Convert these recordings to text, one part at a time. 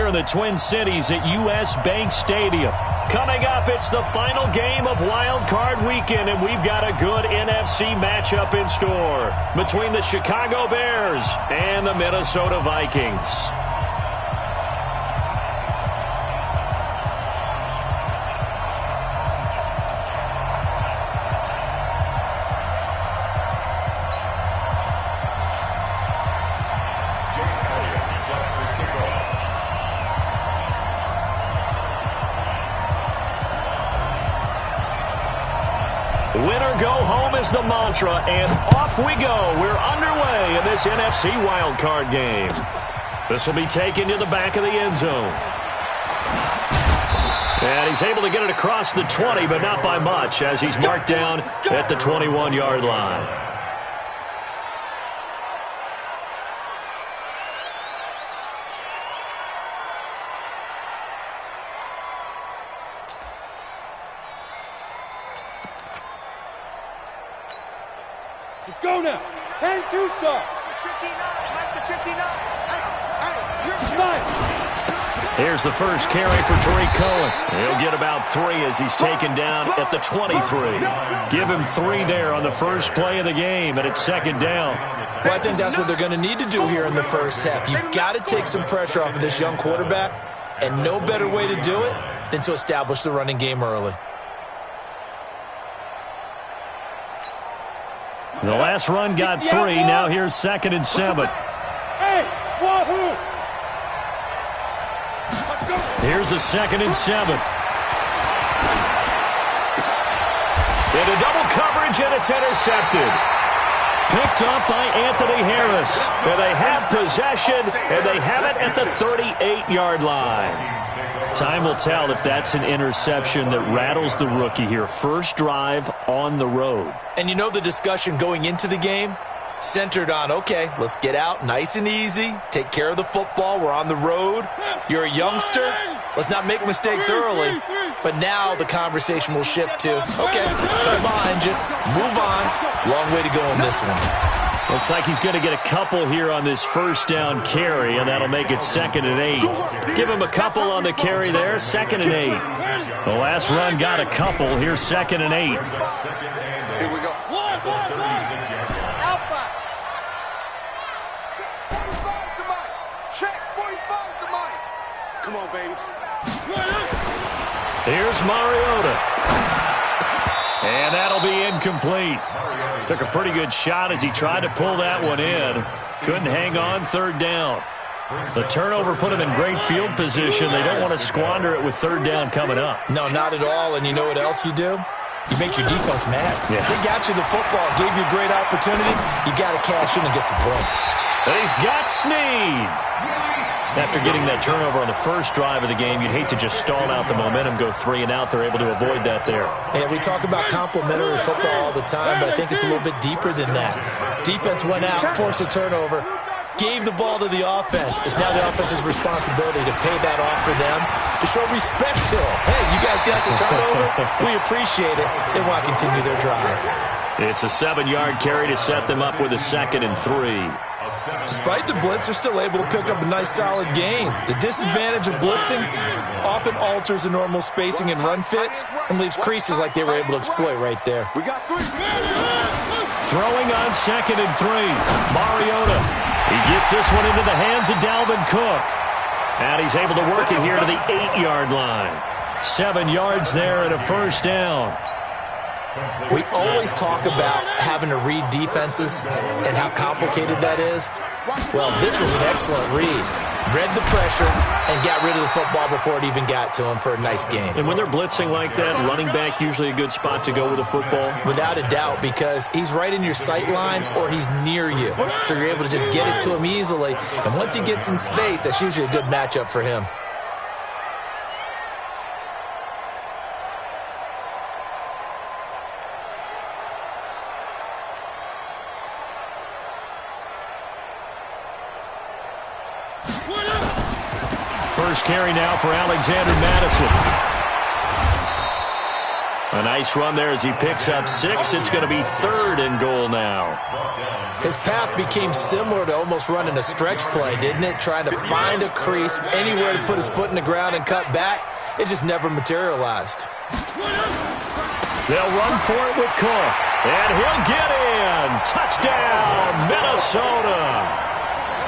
here in the Twin Cities at U.S. Bank Stadium. Coming up, it's the final game of Wild Card Weekend, and we've got a good NFC matchup in store between the Chicago Bears and the Minnesota Vikings. Winner go home is the mantra, and off we go. We're underway in this NFC wildcard game. This will be taken to the back of the end zone. And he's able to get it across the 20, but not by much, as he's marked down at the 21-yard line. Let's go now. 10-2 start. 59. Here's the first carry for Tariq Cohen. He'll get about 3 as he's taken down at the 23. Give him 3 there on the first play of the game, and it's second down. Well, I think that's what they're going to need to do here in the first half. You've got to take some pressure off of this young quarterback, and no better way to do it than to establish the running game early. The last run got 3. Now here's 2nd and 7. Hey, wahoo! Here's a 2nd and 7. Into double coverage, and it's intercepted. Picked up by Anthony Harris. And they have possession, and they have it at the 38-yard line. Time will tell if that's an interception that rattles the rookie here. First drive on the road. And you know the discussion going into the game? Centered on, okay, let's get out nice and easy, take care of the football, we're on the road. You're a youngster, let's not make mistakes early. But now the conversation will shift to, okay, put it behind you, move on. Long way to go on this one. Looks like he's going to get a couple here on this first down carry, and that'll make it 2nd and 8. Give him a couple on the carry there, 2nd and 8. The last run got a couple. Here's 2nd and 8. Here we go. Alpha. Check 45 to Mike. Check 45 to Mike. Come on, baby. Here's Mariota. And that'll be incomplete. Took a pretty good shot as he tried to pull that one in. Couldn't hang on, 3rd down. The turnover put him in great field position. They don't want to squander it with 3rd down coming up. No, not at all. And you know what else you do? You make your defense mad. Yeah. They got you the football, gave you a great opportunity. You got to cash in and get some points. And he's got Snead. After getting that turnover on the first drive of the game, you'd hate to just stall out the momentum, go 3 and out. They're able to avoid that there. Yeah, we talk about complementary football all the time, but I think it's a little bit deeper than that. Defense went out, forced a turnover, gave the ball to the offense. It's now the offense's responsibility to pay that off for them, to show respect to them. Hey, you guys got some turnover. We appreciate it. They want to continue their drive. It's a 7-yard carry to set them up with a 2nd and 3. Despite the blitz, they're still able to pick up a nice, solid gain. The disadvantage of blitzing often alters the normal spacing and run fits and leaves creases like they were able to exploit right there. We got 3. Throwing on 2nd and 3. Mariota. He gets this one into the hands of Dalvin Cook. And he's able to work it here to the 8-yard line. 7 yards there and a first down. We always talk about having to read defenses and how complicated that is. Well, this was an excellent read. Read the pressure and got rid of the football before it even got to him for a nice game. And when they're blitzing like that, running back usually a good spot to go with the football? Without a doubt, because he's right in your sight line or he's near you. So you're able to just get it to him easily. And once he gets in space, that's usually a good matchup for him. First carry now for Alexander Madison. A nice run there as he picks up 6. It's going to be 3rd and goal now. His path became similar to almost running a stretch play, didn't it? Trying to find a crease, anywhere to put his foot in the ground and cut back. It just never materialized. They'll run for it with Cook. And he'll get in. Touchdown, Minnesota.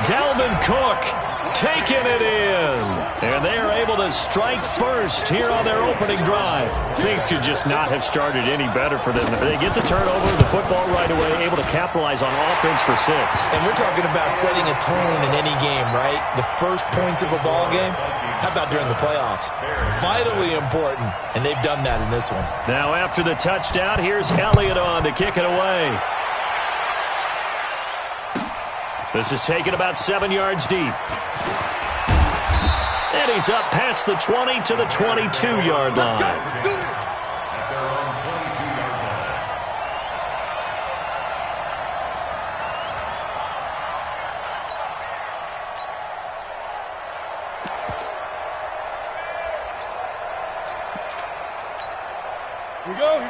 Dalvin Cook taking it in. And they are able to strike first here on their opening drive. Things could just not have started any better for them. They get the turnover, the football right away, able to capitalize on offense for 6. And we're talking about setting a tone in any game, right? The first points of a ball game. How about during the playoffs? Vitally important, and they've done that in this one. Now after the touchdown, here's Elliott on to kick it away. This is taken about 7 yards deep. And he's up past the 20 to the 22-yard line.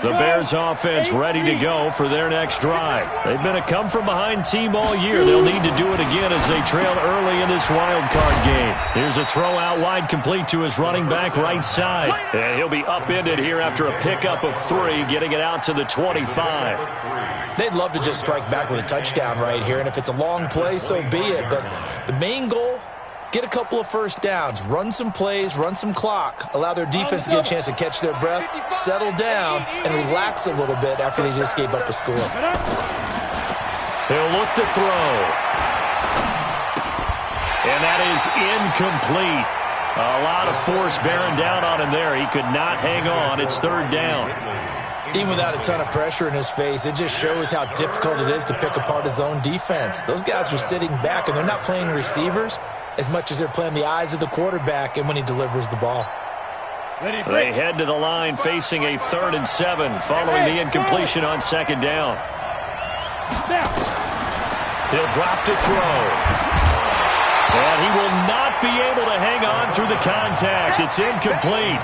The Bears offense ready to go for their next drive. They've been a come-from-behind team all year. They'll need to do it again as they trail early in this wild card game. Here's a throw out wide complete to his running back right side. And he'll be upended here after a pickup of 3, getting it out to the 25. They'd love to just strike back with a touchdown right here, and if it's a long play, so be it. But the main goal, get a couple of first downs, run some plays, run some clock, allow their defense to get a chance to catch their breath, settle down, and relax a little bit after they just gave up a score. He'll look to throw. And that is incomplete. A lot of force bearing down on him there. He could not hang on. It's 3rd down. Even without a ton of pressure in his face, it just shows how difficult it is to pick apart his own defense. Those guys are sitting back, and they're not playing receivers as much as they're playing the eyes of the quarterback and when he delivers the ball. They head to the line facing a 3rd and 7 following the incompletion on 2nd down. He'll drop to throw. And he will not be able to hang on through the contact. It's incomplete.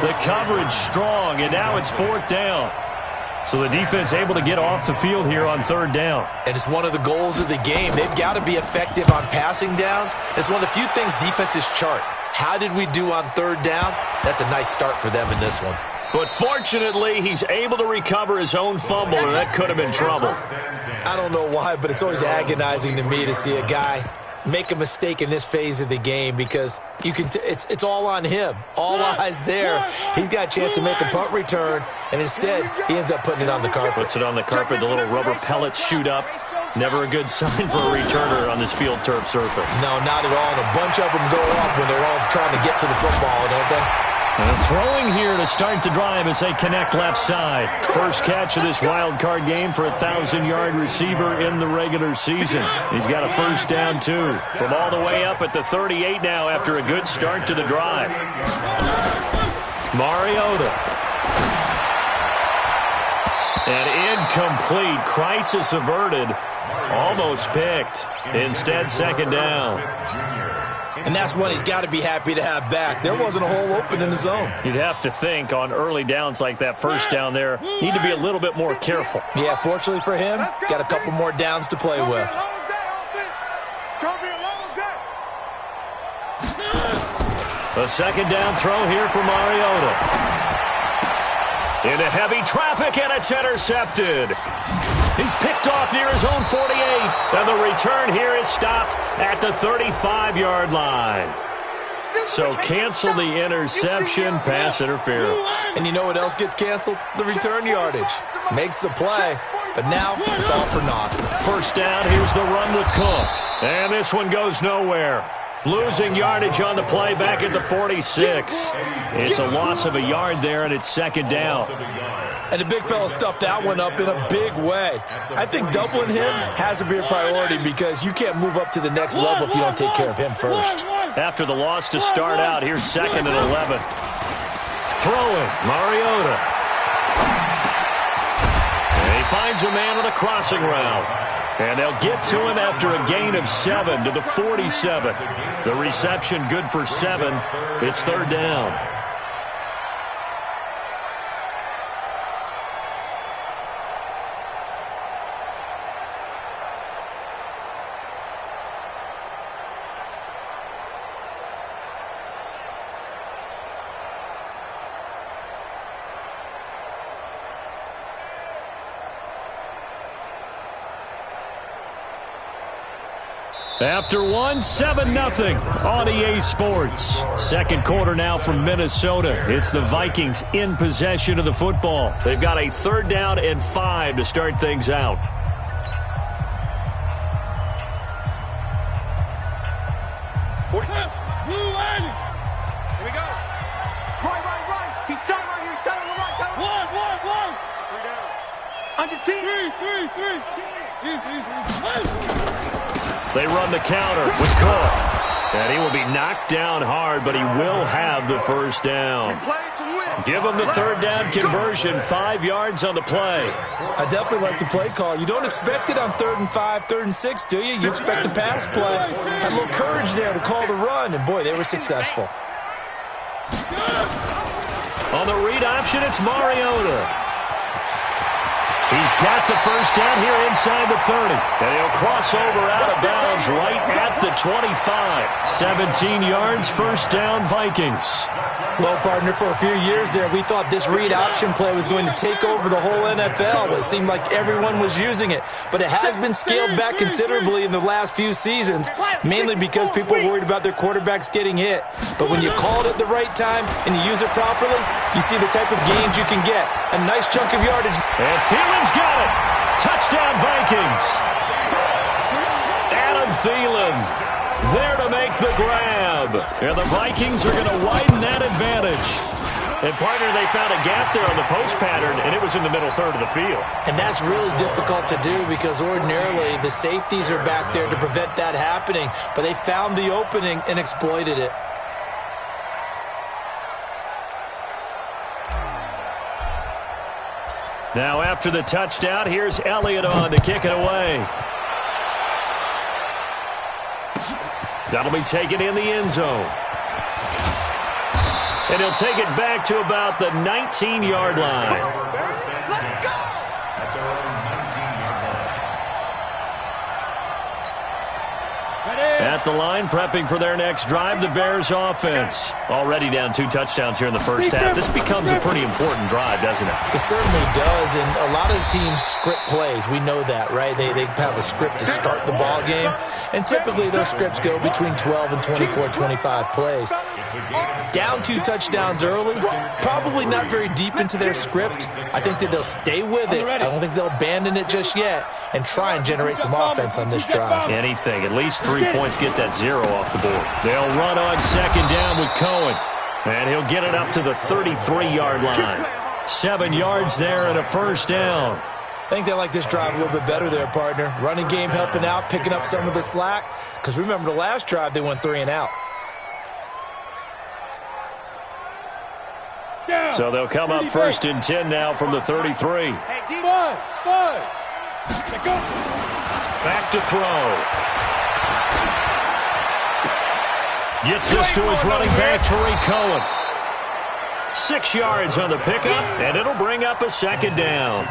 The coverage strong, and now it's 4th down. So the defense able to get off the field here on 3rd down. And it's one of the goals of the game. They've got to be effective on passing downs. It's one of the few things defenses chart. How did we do on 3rd down? That's a nice start for them in this one. But fortunately, he's able to recover his own fumble, and that could have been trouble. I don't know why, but it's always agonizing to me to see a guy make a mistake in this phase of the game because you can it's all on him. All eyes there. He's got a chance to make a punt return, and instead he ends up putting it on the carpet. Puts it on the carpet. The little rubber pellets shoot up. Never a good sign for a returner on this field turf surface. No, not at all. And a bunch of them go up when they're all trying to get to the football, don't they? And throwing here to start the drive as they connect left side. First catch of this wild card game for a 1,000-yard receiver in the regular season. He's got a first down, too. From all the way up at the 38 now after a good start to the drive. Mariota. And incomplete. Crisis averted. Almost picked. Instead, 2nd down. And that's one he's got to be happy to have back. There wasn't a hole open in the zone. You'd have to think on early downs like that first down there, need to be a little bit more careful. Yeah, fortunately for him, got a couple more downs to play with. It's going to be a long day. A 2nd down throw here for Mariota. Into heavy traffic, and it's intercepted. He's picked off near his own 48, and the return here is stopped at the 35-yard line. So cancel the interception, pass interference. And you know what else gets canceled? The return yardage. Makes the play, but now it's all for naught. First down, here's the run with Cook. And this one goes nowhere. Losing yardage on the play back at the 46. It's a loss of a yard there, and it's 2nd down. And the big fella stuffed that one up in a big way. I think doubling him has to be a priority because you can't move up to the next level if you don't take care of him first. After the loss to start out, here's 2nd and 11. Throwing, Mariota. And he finds a man on a crossing route. And they'll get to him after a gain of 7 to the 47. The reception good for 7. It's 3rd down. After one, 7-0 on EA Sports. Second quarter now from Minnesota. It's the Vikings in possession of the football. They've got a 3rd down and 5 to start things out. Here we go. Right. He's tight right here. He's tight on the right. One. 3 down. On your team. They run the counter with Cook. And he will be knocked down hard, but he will have the first down. Give him the 3rd down conversion, 5 yards on the play. I definitely like the play call. You don't expect it on 3rd and 5, 3rd and 6, do you? You expect a pass play. Had a little courage there to call the run, and boy, they were successful. On the read option, it's Mariota. He's got the first down here inside the 30. And he'll cross over out of bounds right at the 25. 17 yards, first down, Vikings. Well, partner, for a few years there, we thought this read option play was going to take over the whole NFL. It seemed like everyone was using it. But it has been scaled back considerably in the last few seasons, mainly because people are worried about their quarterbacks getting hit. But when you call it at the right time and you use it properly, you see the type of gains you can get. A nice chunk of yardage. And Thielen's got it. Touchdown, Vikings. Adam Thielen there to make the grab. And the Vikings are going to widen that advantage. And, partner, they found a gap there on the post pattern, and it was in the middle third of the field. And that's really difficult to do because ordinarily the safeties are back there to prevent that happening. But they found the opening and exploited it. Now after the touchdown, here's Elliott on to kick it away. That'll be taken in the end zone. And he'll take it back to about the 19-yard line. Let's go. At the line, prepping for their next drive, the Bears offense. Already down 2 touchdowns here in the first half. This becomes a pretty important drive, doesn't it? It certainly does, and a lot of the teams script plays. We know that, right? They have a script to start the ball game, and typically those scripts go between 12 and 24, 25 plays. Down 2 touchdowns early, probably not very deep into their script. I think that they'll stay with it. I don't think they'll abandon it just yet and try and generate some offense on this drive. Anything, at least 3 points, get that 0 off the board. They'll run on second down with Cohen, and he'll get it up to the 33-yard line. 7 yards there and a first down. I think they like this drive a little bit better there, partner. Running game helping out, picking up some of the slack. Because remember, the last drive, they went 3 and out. So they'll come up first and 10 now from the 33. Back to throw. Gets this to his running back, Tariq Cohen. 6 yards on the pickup, and it'll bring up a second down.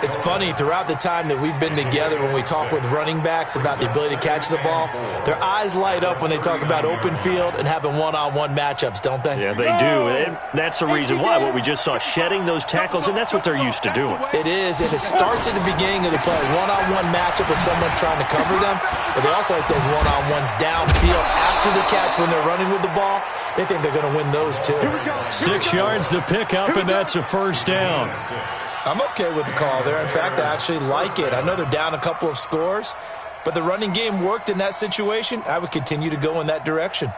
It's funny, throughout the time that we've been together, when we talk with running backs about the ability to catch the ball, their eyes light up when they talk about open field and having one-on-one matchups, don't they? Yeah, they do. And that's the reason why. What we just saw, shedding those tackles, and that's what they're used to doing. It is, and it starts at the beginning of the play. One-on-one matchup with someone trying to cover them, but they also like those one-on-ones downfield after the catch when they're running with the ball. They think they're going to win those too. 6 yards the pickup, and that's a first down. I'm okay with the call there. In fact, I actually like it. I know they're down a couple of scores, but the running game worked in that situation. I would continue to go in that direction.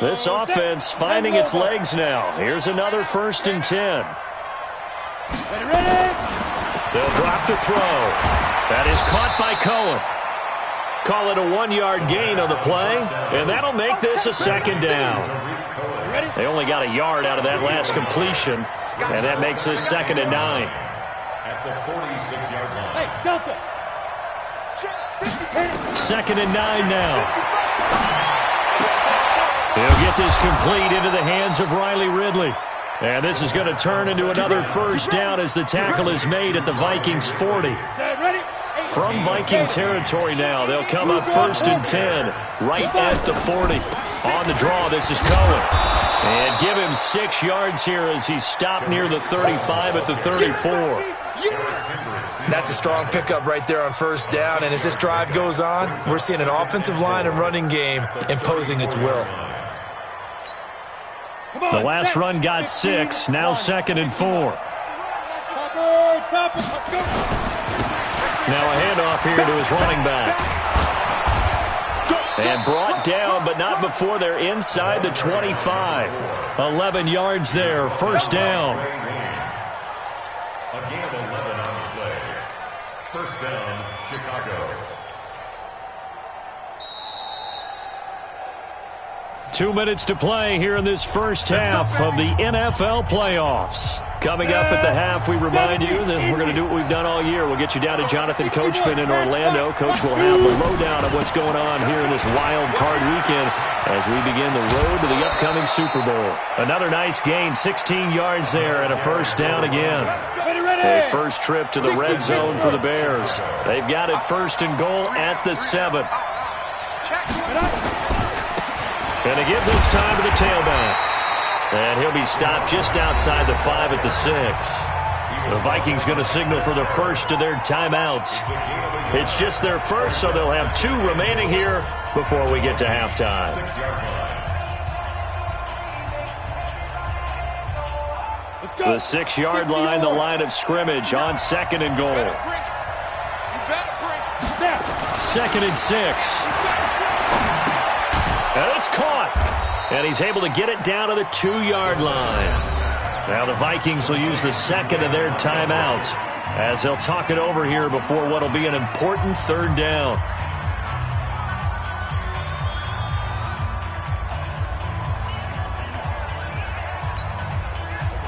This offense finding its legs now. Here's another first and 10. They'll drop the throw. That is caught by Cohen. Call it a 1-yard gain on the play, and that'll make this a second down. They only got a yard out of that last completion, and that makes this 2nd and 9. At the 46-yard line. Hey, Delta. 2nd and 9 now. He'll get this complete into the hands of Riley Ridley. And this is going to turn into another first down as the tackle is made at the Vikings 40. From Viking territory now, they'll come up first and 10, right at the 40. On the draw, this is Cohen. And give him 6 yards here as he's stopped near the 35 at the 34. That's a strong pickup right there on first down, and as this drive goes on, we're seeing an offensive line and running game imposing its will. The last run got 6, now 2nd and 4. Now a handoff here to his running back. And brought down, but not before they're inside the 25. 11 yards there, first down. Again, 11 on the play. First down, Chicago. 2 minutes to play here in this first half of the NFL playoffs. Coming up at the half, we remind you that we're going to do what we've done all year. We'll get you down to Jonathan Coachman in Orlando. Coach will have the lowdown of what's going on here in this wild card weekend as we begin the road to the upcoming Super Bowl. Another nice gain, 16 yards there and a first down again. A first trip to the red zone for the Bears. They've got it first and goal at the 7. Going to give this time to the tailback. And he'll be stopped just outside the 5 at the 6. The Vikings going to signal for the first of their timeouts. It's just their first, so they'll have 2 remaining here before we get to halftime. The 6-yard line, the line of scrimmage on 2nd and goal. 2nd and 6. And it's caught. And he's able to get it down to the 2-yard line. Now the Vikings will use the second of their timeouts as they'll talk it over here before what will be an important third down.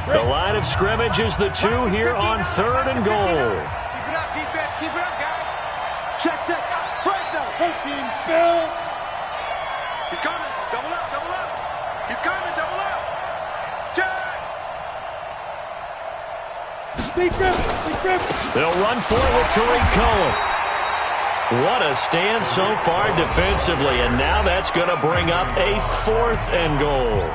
The line of scrimmage is the 2 here on 3rd and goal. Keep it up, defense. Keep it up, guys. Check. Right now. Pushing, spill. He's coming. Double up. He's coming. Double up. Check. Deep grip. They'll run for it with Tariq Cohen. What a stand so far defensively, and now that's going to bring up a 4th and goal.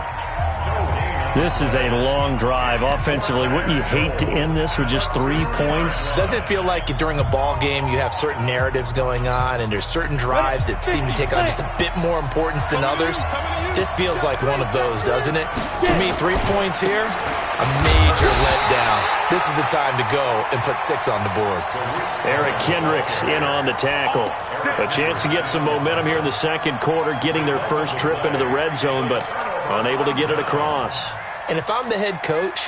This is a long drive offensively. Wouldn't you hate to end this with just 3 points? Doesn't it feel like during a ball game you have certain narratives going on and there's certain drives that seem to take on just a bit more importance than others? This feels like one of those, doesn't it? To me, 3 points here, a major letdown. This is the time to go and put 6 on the board. Eric Kendricks in on the tackle. A chance to get some momentum here in the second quarter, getting their first trip into the red zone, but unable to get it across. And if I'm the head coach,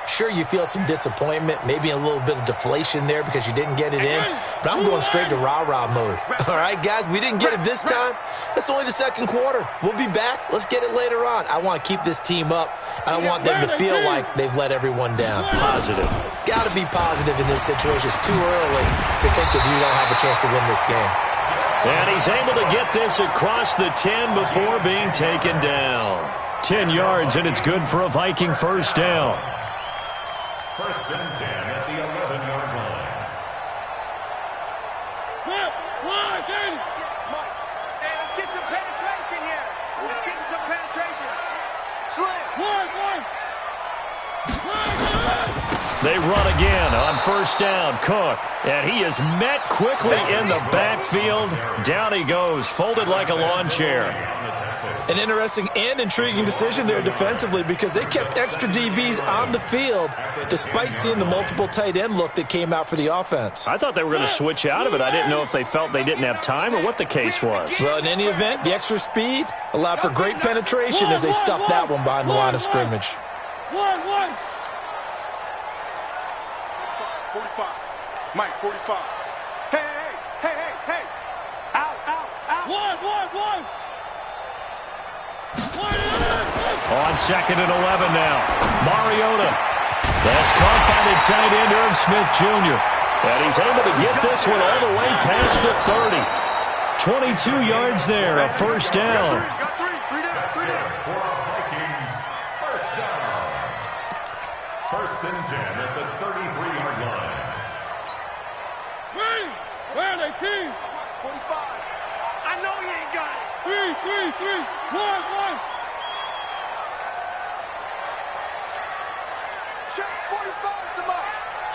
sure, you feel some disappointment, maybe a little bit of deflation there because you didn't get it in, but I'm going straight to rah-rah mode. All right, guys, we didn't get it this time. It's only the second quarter. We'll be back. Let's get it later on. I want to keep this team up. I don't want them to feel like they've let everyone down. Positive. Got to be positive in this situation. It's too early to think that you don't have a chance to win this game. And he's able to get this across the 10 before being taken down. 10 yards, and it's good for a Viking first down. First and 10 at the 11-yard line. Hey, let's get some penetration here. Let's get some penetration. Slim. They run again on first down. Cook, and he is met quickly in the backfield. Down he goes, folded like a lawn chair. An interesting and intriguing decision there defensively because they kept extra DBs on the field despite seeing the multiple tight end look that came out for the offense. I thought they were going to switch out of it. I didn't know if they felt they didn't have time or what the case was. Well, in any event, the extra speed allowed for great penetration as they stuffed that one behind the line of scrimmage. 45. Mike, 45. Hey. Out. One. On 2nd and 11 now. Mariota. That's caught by the tight end, Irv Smith Jr. And he's able to get this one all the way past the 30. 22 yards there, a first down. Got three down. For Vikings, first down. First and 10 at the 33-yard line. Where are they, team? 45. I know you ain't got it. 3. 1. Check 45 to Mike.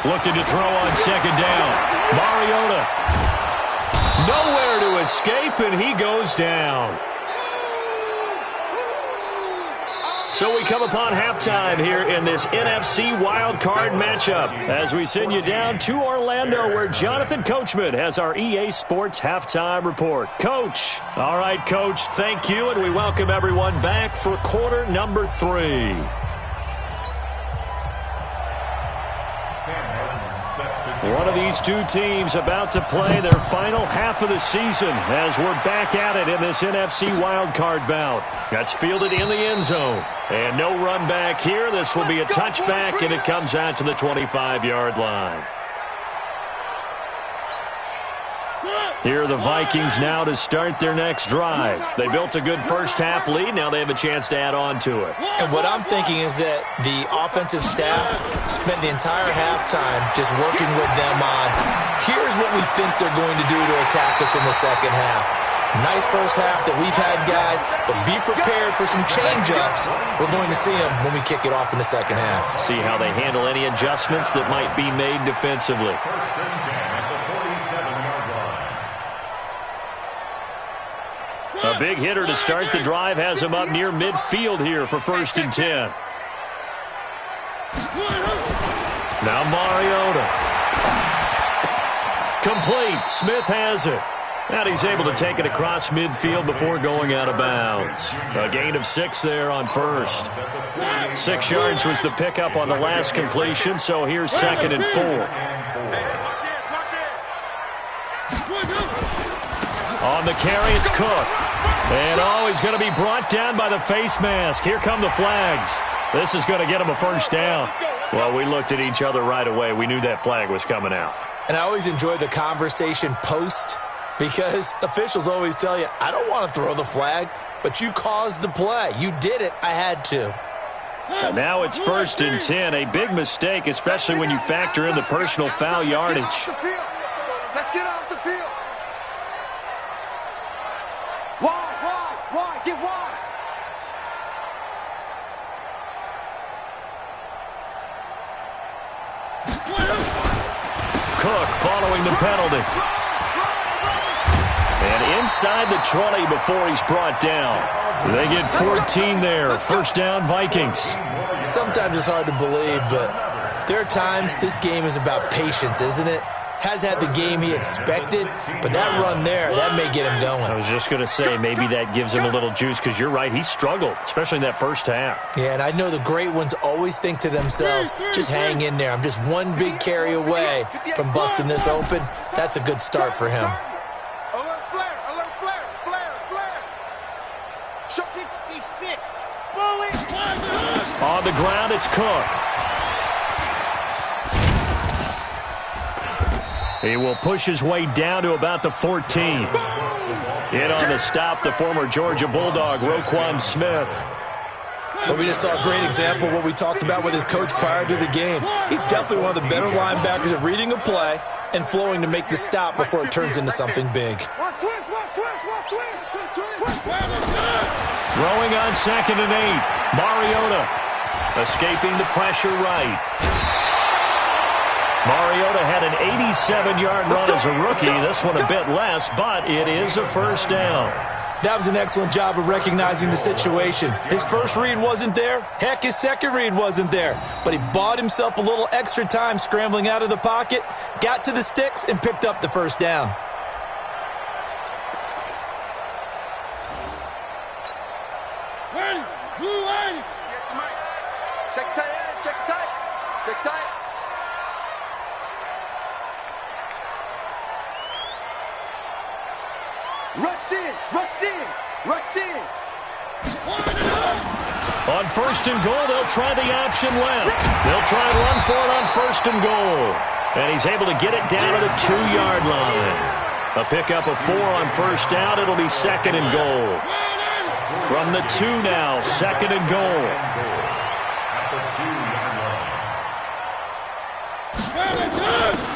Looking to throw on second down. Mariota. Nowhere to escape, and he goes down. So we come upon halftime here in this NFC wildcard matchup as we send you down to Orlando where Jonathan Coachman has our EA Sports halftime report. Coach. All right, Coach, thank you, and we welcome everyone back for quarter number 3. One of these two teams about to play their final half of the season as we're back at it in this NFC wildcard bout. That's fielded in the end zone. And no run back here. This will be a touchback, and it comes out to the 25-yard line. Here are the Vikings now to start their next drive. They built a good first-half lead. Now they have a chance to add on to it. And what I'm thinking is that the offensive staff spent the entire halftime just working with them on, here's what we think they're going to do to attack us in the second half. Nice first half that we've had, guys, but be prepared for some change-ups. We're going to see them when we kick it off in the second half. See how they handle any adjustments that might be made defensively. First and 10 at the 47-yard line. A big hitter to start the drive has him up near midfield here for first and 10. Now Mariota. Complete. Smith has it. And he's able to take it across midfield before going out of bounds. A gain of 6 there on first. 6 yards was the pickup on the last completion, so here's second and 4. On the carry, it's Cook. And, he's going to be brought down by the face mask. Here come the flags. This is going to get him a first down. Well, we looked at each other right away. We knew that flag was coming out. And I always enjoy the conversation post, because officials always tell you, I don't want to throw the flag, but you caused the play. You did it. I had to. And now it's first and 10. A big mistake, especially when you factor in the personal foul yardage. Let's get off the field. Wide. Get wide. Cook following the penalty. And inside the 20 before he's brought down. They get 14 there. First down, Vikings. Sometimes it's hard to believe, but there are times this game is about patience, isn't it? Has had the game he expected, but that run there, that may get him going. I was just going to say, maybe that gives him a little juice, because you're right, he struggled, especially in that first half. Yeah, and I know the great ones always think to themselves, just hang in there. I'm just one big carry away from busting this open. That's a good start for him. Alert flare. 66. Bully. On the ground, it's Cook. He will push his way down to about the 14. In on the stop, the former Georgia Bulldog, Roquan Smith. Well, we just saw a great example of what we talked about with his coach prior to the game. He's definitely one of the better linebackers at reading a play and flowing to make the stop before it turns into something big. Throwing on second and 8. Mariota escaping the pressure right. Mariota had an 87-yard run as a rookie. This one a bit less, but it is a first down. That was an excellent job of recognizing the situation. His first read wasn't there. Heck, his second read wasn't there. But he bought himself a little extra time scrambling out of the pocket, got to the sticks, and picked up the first down. Check tight. Rush in. On first and goal, they'll try the option left. They'll try and run for it on first and goal. And he's able to get it down to the 2-yard line. A pickup of 4 on first down. It'll be second and goal. From the 2 now, second and goal.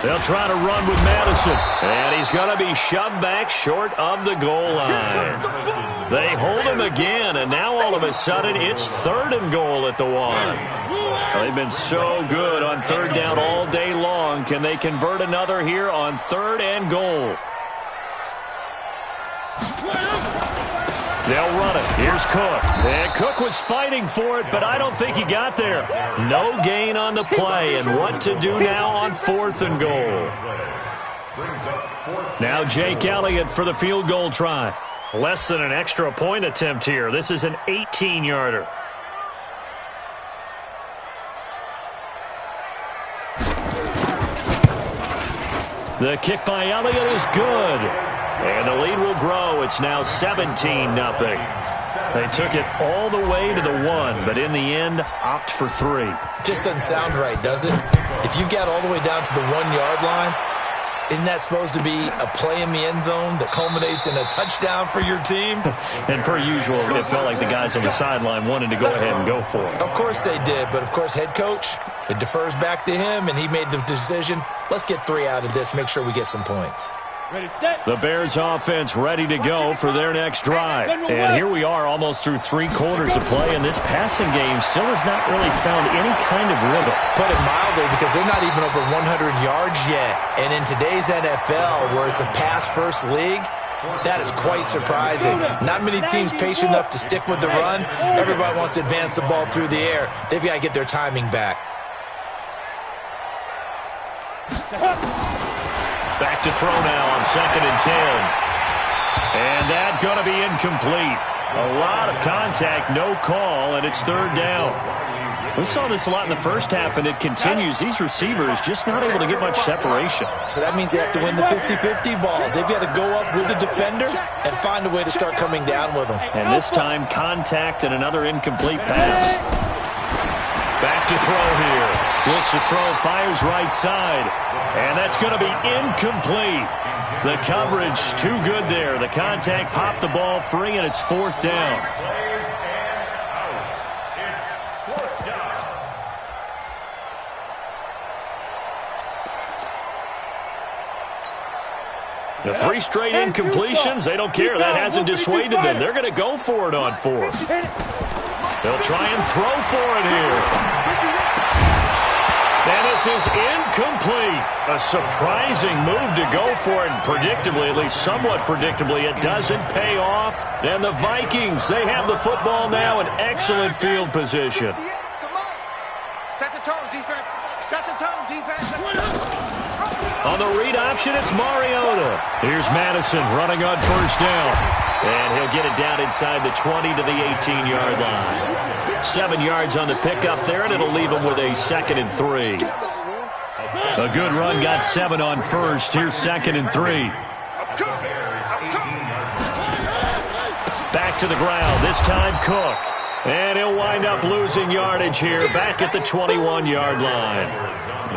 They'll try to run with Madison. And he's going to be shoved back short of the goal line. They hold him again, and now all of a sudden it's third and goal at the 1. Well, they've been so good on third down all day long. Can they convert another here on 3rd and goal? They'll run it. Here's Cook. And Cook was fighting for it, but I don't think he got there. No gain on the play, and what to do now on 4th and goal. Now Jake Elliott for the field goal try. Less than an extra point attempt here. This is an 18-yarder. The kick by Elliott is good. And the lead will grow. It's now 17-0. They took it all the way to the 1, but in the end, opt for 3. Just doesn't sound right, does it? If you get all the way down to the 1-yard line, isn't that supposed to be a play in the end zone that culminates in a touchdown for your team? And per usual, it felt like the guys on the sideline wanted to go ahead and go for it. Of course they did, but of course head coach, it defers back to him, and he made the decision. Let's get 3 out of this, make sure we get some points. The Bears offense ready to go for their next drive. And here we are almost through 3 quarters of play, and this passing game still has not really found any kind of rhythm. Put it mildly, because they're not even over 100 yards yet. And in today's NFL, where it's a pass-first league, that is quite surprising. Not many teams patient enough to stick with the run. Everybody wants to advance the ball through the air. They've got to get their timing back. Back to throw now on 2nd and 10. And that's going to be incomplete. A lot of contact, no call, and it's 3rd down. We saw this a lot in the first half, and it continues. These receivers just not able to get much separation. So that means they have to win the 50-50 balls. They've got to go up with the defender and find a way to start coming down with them. And this time, contact and another incomplete pass. Back to throw here. Looks to throw, fires right side. And that's going to be incomplete. The coverage too good there. The contact popped the ball free, and it's 4th down. The 3 straight incompletions, they don't care. That hasn't dissuaded them. They're going to go for it on 4th. They'll try and throw for it here. And this is incomplete. A surprising move to go for it. And predictably, at least somewhat predictably, it doesn't pay off. And the Vikings, they have the football now in excellent field position. Set the tone, defense. Set the tone, defense. On the read option, it's Mariota. Here's Madison running on 1st down. And he'll get it down inside the 20 to the 18-yard line. 7 yards on the pickup there, and it'll leave him with a 2nd and 3. A good run, got 7 on 1st. Here's 2nd and 3. Back to the ground, this time Cook. And he'll wind up losing yardage here, back at the 21-yard line.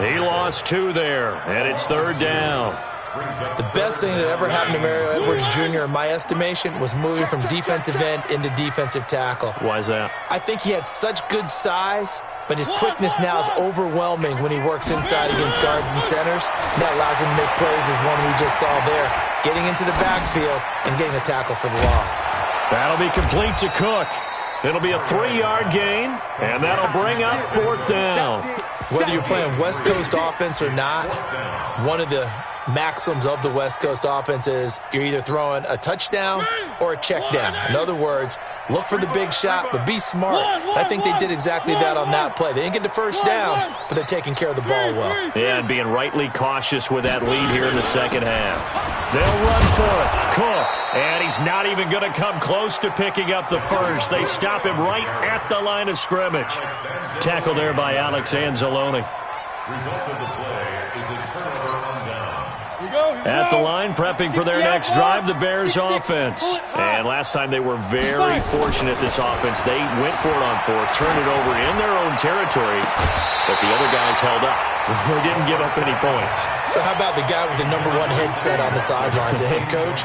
He lost 2 there, and it's 3rd down. The best thing that ever happened to Mario Edwards Jr., in my estimation, was moving from defensive end into defensive tackle. Why is that? I think he had such good size, but his quickness now is overwhelming when he works inside against guards and centers. And that allows him to make plays as one we just saw there, getting into the backfield and getting a tackle for the loss. That'll be complete to Cook. It'll be a 3-yard gain, and that'll bring up 4th down. Whether you're playing West Coast offense or not, one of the maxims of the West Coast offense is you're either throwing a touchdown or a check down. In other words, look for the big shot, but be smart. I think they did exactly that on that play. They didn't get the first down, but they're taking care of the ball well. Yeah, and being rightly cautious with that lead here in the second half. They'll run for it. Cook, and he's not even going to come close to picking up the first. They stop him right at the line of scrimmage. Tackled there by Alex Anzalone. Result of the play is a turnover on down. At the line, prepping for their next drive, the Bears offense. And last time they were very fortunate, this offense. They went for it on 4th, turned it over in their own territory, but the other guys held up. They didn't give up any points. So how about the guy with the #1 headset on the sidelines, the head coach?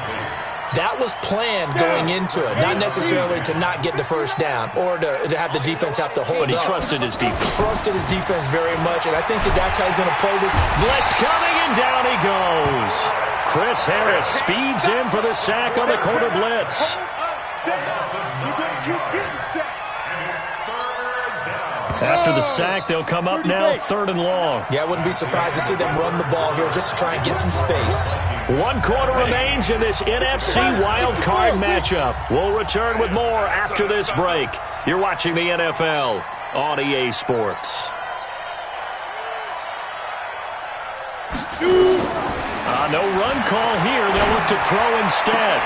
That was planned going into it, not necessarily to not get the first down or to have the defense have to hold up. But he trusted his defense. Trusted his defense very much, and I think that's how he's going to play this. Blitz coming, and down he goes. Chris Harris speeds in for the sack on the corner blitz. After the sack, they'll come up now 3rd and long. Yeah, I wouldn't be surprised to see them run the ball here just to try and get some space. 1 quarter remains in this NFC Wild Card matchup. We'll return with more after this break. You're watching the NFL on EA Sports. No run call here. They'll look to throw instead.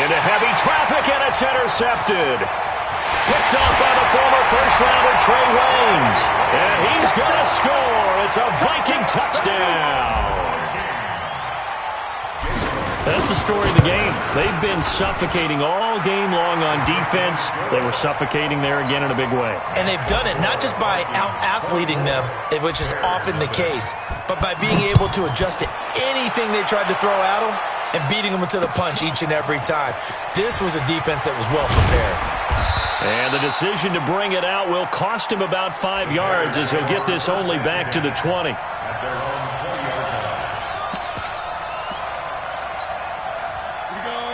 Into heavy traffic, and it's intercepted. Picked off by the former first-rounder Trey Waynes. And he's going to score. It's a Viking touchdown. That's the story of the game. They've been suffocating all game long on defense. They were suffocating there again in a big way. And they've done it not just by out-athleting them, which is often the case, but by being able to adjust to anything they tried to throw at them and beating them to the punch each and every time. This was a defense that was well prepared. And the decision to bring it out will cost him about 5 yards as he'll get this only back to the 20.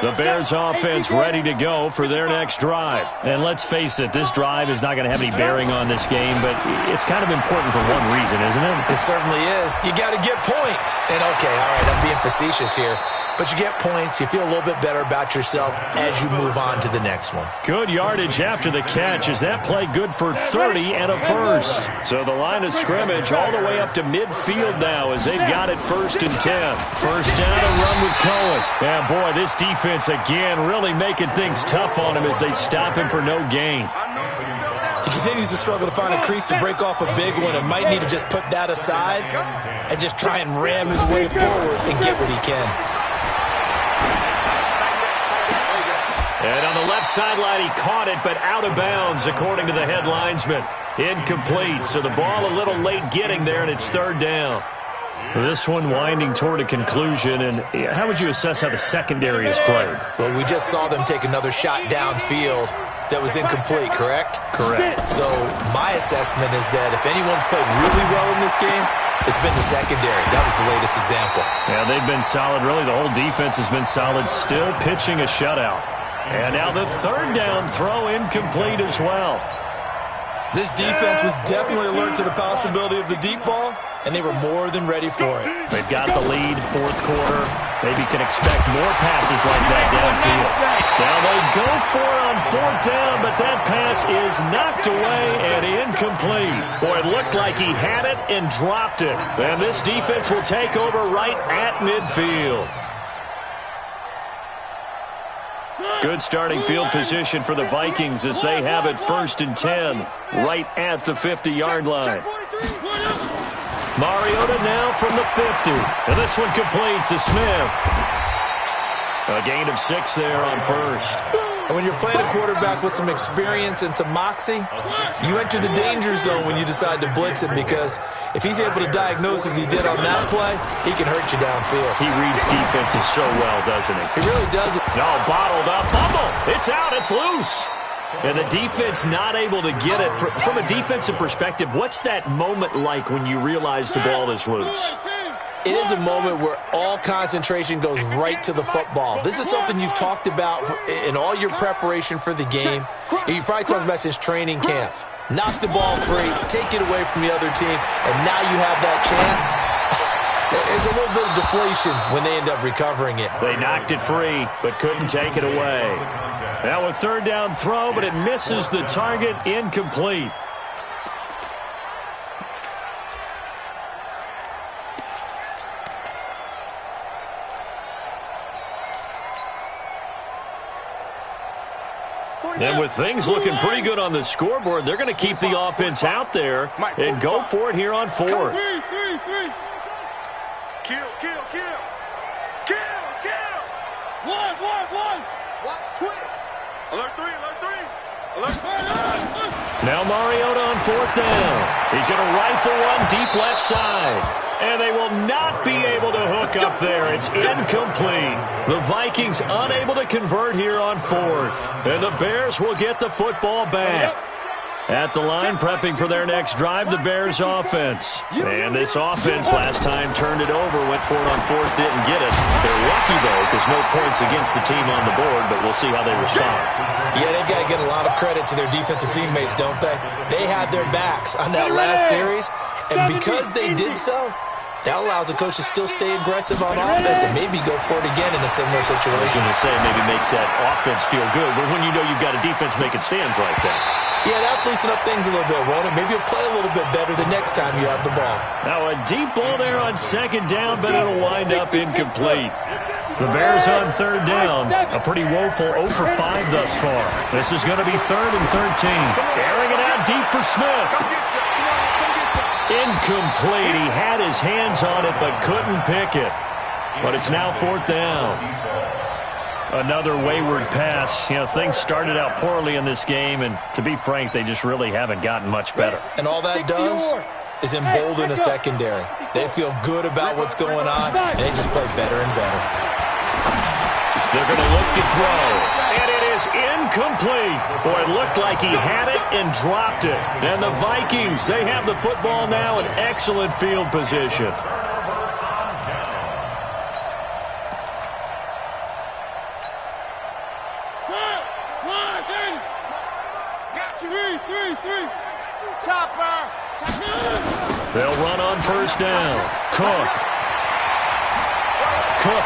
The Bears offense ready to go for their next drive. And let's face it, this drive is not going to have any bearing on this game, but it's kind of important for one reason, isn't it? It certainly is. You got to get points. And okay, all right, I'm being facetious here. But you get points, you feel a little bit better about yourself as you move on to the next one. Good yardage after the catch as that play good for 30 and a first. So the line of scrimmage all the way up to midfield now as they've got it 1st and 10. First down and run with Cohen. And boy, this defense again really making things tough on him as they stop him for no gain. He continues to struggle to find a crease to break off a big one and might need to just put that aside and just try and ram his way forward and get what he can. And on the left sideline, he caught it, but out of bounds, according to the head linesman. Incomplete, so the ball a little late getting there, and it's 3rd down. This one winding toward a conclusion, and how would you assess how the secondary has played? Well, we just saw them take another shot downfield that was incomplete, correct? Correct. So my assessment is that if anyone's played really well in this game, it's been the secondary. That was the latest example. Yeah, they've been solid. Really, the whole defense has been solid, still pitching a shutout. And now the 3rd down throw incomplete as well. This defense was definitely alert to the possibility of the deep ball, and they were more than ready for it. They've got the lead, 4th quarter. Maybe can expect more passes like that downfield. Now they go for it on 4th down, but that pass is knocked away and incomplete. Boy, it looked like he had it and dropped it. And this defense will take over right at midfield. Good starting field position for the Vikings as they have it 1st and 10 right at the 50-yard line. Mariota now from the 50. And this one complete to Smith. A gain of 6 there on 1st. And when you're playing a quarterback with some experience and some moxie, you enter the danger zone when you decide to blitz him, because if he's able to diagnose as he did on that play, he can hurt you downfield. He reads defenses so well, doesn't he? He really does it. No, bottled up. Fumble. It's out. It's loose. And the defense not able to get it. From a defensive perspective, what's that moment like when you realize the ball is loose? It is a moment where all concentration goes right to the football. This is something you've talked about in all your preparation for the game. You probably talked about since training camp. Knock the ball free, take it away from the other team, and now you have that chance. There's a little bit of deflation when they end up recovering it. They knocked it free, but couldn't take it away. Now a 3rd down throw, but it misses the target, incomplete. And with things looking pretty good on the scoreboard, they're going to keep the offense out there and go for it here on 4th. Kill. One. Watch twins. Alert 3. Now Mariota on 4th down. He's going to rifle one deep left side. And they will not be able to hook up there. It's incomplete. The Vikings unable to convert here on 4th. And the Bears will get the football back. At the line, prepping for their next drive, the Bears offense. And this offense last time turned it over, went for it on fourth, didn't get it. They're lucky, though, because no points against the team on the board, but we'll see how they respond. Yeah, they've got to get a lot of credit to their defensive teammates, don't they? They had their backs on that last series, and because they did so, that allows the coach to still stay aggressive on offense and maybe go for it again in a similar situation. I was going to say maybe makes that offense feel good, but when you know you've got a defense making stands like that. Yeah, that'll loosen up things a little bit, won't it? Maybe you'll play a little bit better the next time you have the ball. Now a deep ball there on second down, but it'll wind up incomplete. The Bears on third down. A pretty woeful 0 for 5 thus far. This is going to be 3rd and 13. Airing it out deep for Smith. Incomplete. He had his hands on it but couldn't pick it. But it's now 4th down. Another wayward pass. You know, things started out poorly in this game, and to be frank, they just really haven't gotten much better. And all that does is embolden a secondary. They feel good about what's going on, and they just play better and better. They're going to look to throw, and it is incomplete. Boy, it looked like he had it and dropped it. And the Vikings, they have the football now in excellent field position. They'll run on first down. Cook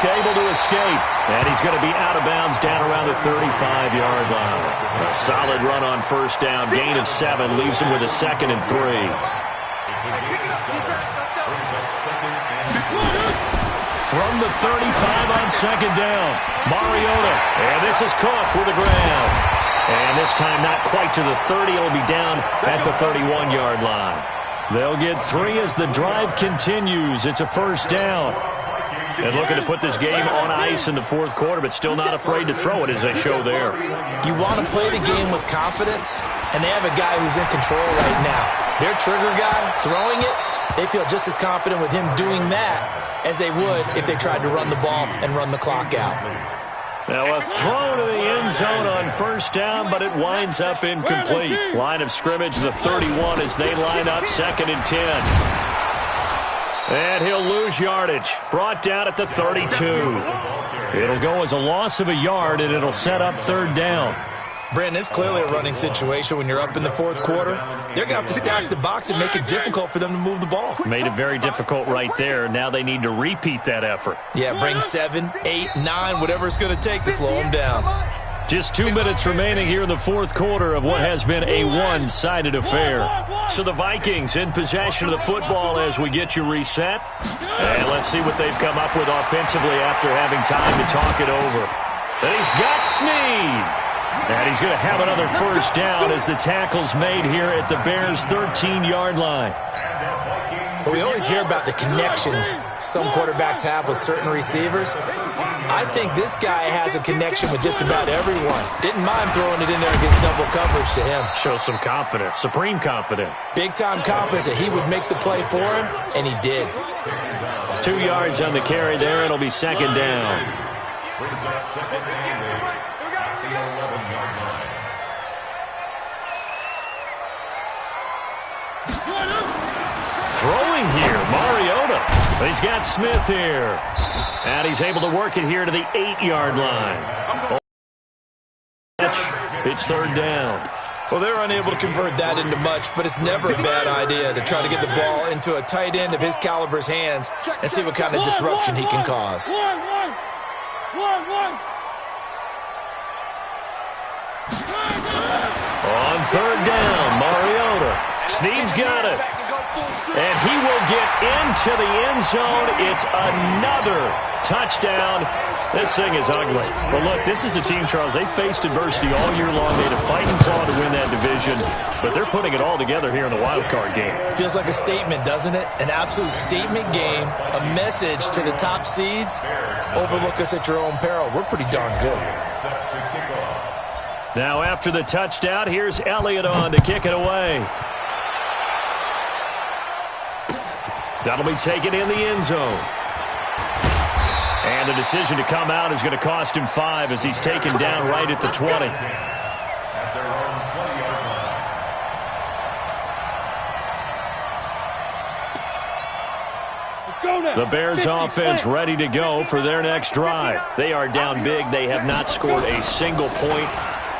able to escape, and he's going to be out of bounds down around the 35-yard line. A solid run on first down. Gain of 7 leaves him with a 2nd and 3. From the 35 on second down, Mariota, and this is Cook with the ground. And this time not quite to the 30. It'll be down at the 31-yard line. They'll get 3 as the drive continues. It's a first down. And looking to put this game on ice in the 4th quarter, but still not afraid to throw it as they show there. You want to play the game with confidence, and they have a guy who's in control right now. Their trigger guy, throwing it, they feel just as confident with him doing that as they would if they tried to run the ball and run the clock out. Now a throw to the end zone on first down, but it winds up incomplete. Line of scrimmage, the 31 as they line up 2nd and 10. And he'll lose yardage. Brought down at the 32. It'll go as a loss of a yard, and it'll set up 3rd down. Brandon, it's clearly a running situation when you're up in the 4th quarter. They're going to have to stack the box and make it difficult for them to move the ball. Made it very difficult right there. Now they need to repeat that effort. Yeah, bring 7, 8, 9, whatever it's going to take to slow them down. Just 2 minutes remaining here in the 4th quarter of what has been a one-sided affair. So the Vikings in possession of the football as we get you reset. And let's see what they've come up with offensively after having time to talk it over. And he's got Snead. And he's going to have another first down as the tackle's made here at the Bears' 13-yard line. Well, we always hear about the connections some quarterbacks have with certain receivers. I think this guy has a connection with just about everyone. Didn't mind throwing it in there against double coverage to him. Shows some confidence, supreme confidence. Big-time confidence that he would make the play for him, and he did. 2 yards on the carry there. It'll be 2nd down. Brings up 2nd and 8 at the 11-yard line. Throwing here, Mariota. He's got Smith here. And he's able to work it here to the 8-yard line. It's 3rd down. Well, they're unable to convert that into much, but it's never a bad idea to try to get the ball into a tight end of his caliber's hands and see what kind of disruption he can cause. On 3rd down, Mariota. Snead's got it. And he will get into the end zone. It's another touchdown. This thing is ugly. But look, this is a team, Charles, they faced adversity all year long. They had to fight and claw to win that division. But they're putting it all together here in the wild card game. Feels like a statement, doesn't it? An absolute statement game. A message to the top seeds. Overlook us at your own peril. We're pretty darn good. Now after the touchdown, here's Elliott on to kick it away. That'll be taken in the end zone. And the decision to come out is going to cost him 5 as he's taken down right at the 20. The Bears offense ready to go for their next drive. They are down big. They have not scored a single point.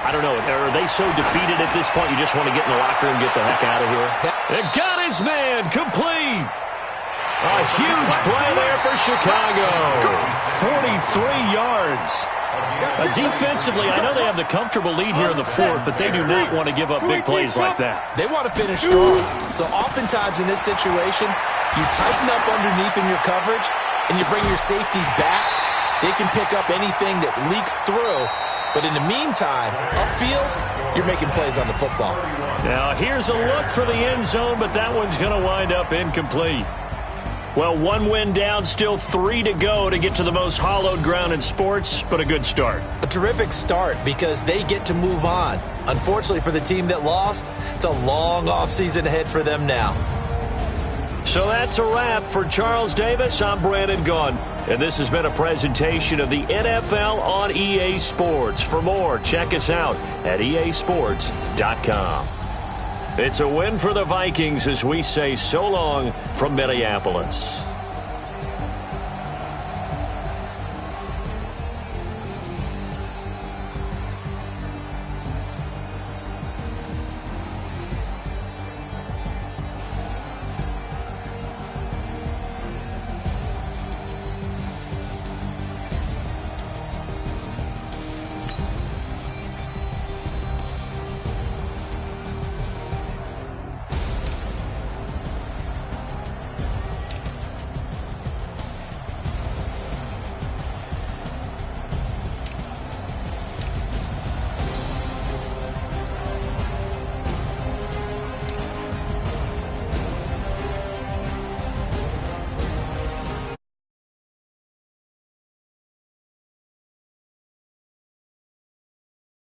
I don't know. Are they so defeated at this point you just want to get in the locker room and get the heck out of here? It got his man complete. A huge play there for Chicago. 43 yards. Defensively, I know they have the comfortable lead here in the fourth, but they do not want to give up big plays like that. They want to finish strong. So oftentimes in this situation, you tighten up underneath in your coverage, and you bring your safeties back. They can pick up anything that leaks through. But in the meantime, upfield, you're making plays on the football. Now, here's a look for the end zone, but that one's going to wind up incomplete. Well, one win down, still 3 to go to get to the most hallowed ground in sports, but a good start. A terrific start because they get to move on. Unfortunately for the team that lost, it's a long offseason ahead for them now. So that's a wrap for Charles Davis. I'm Brandon Gunn, and this has been a presentation of the NFL on EA Sports. For more, check us out at easports.com. It's a win for the Vikings as we say so long from Minneapolis.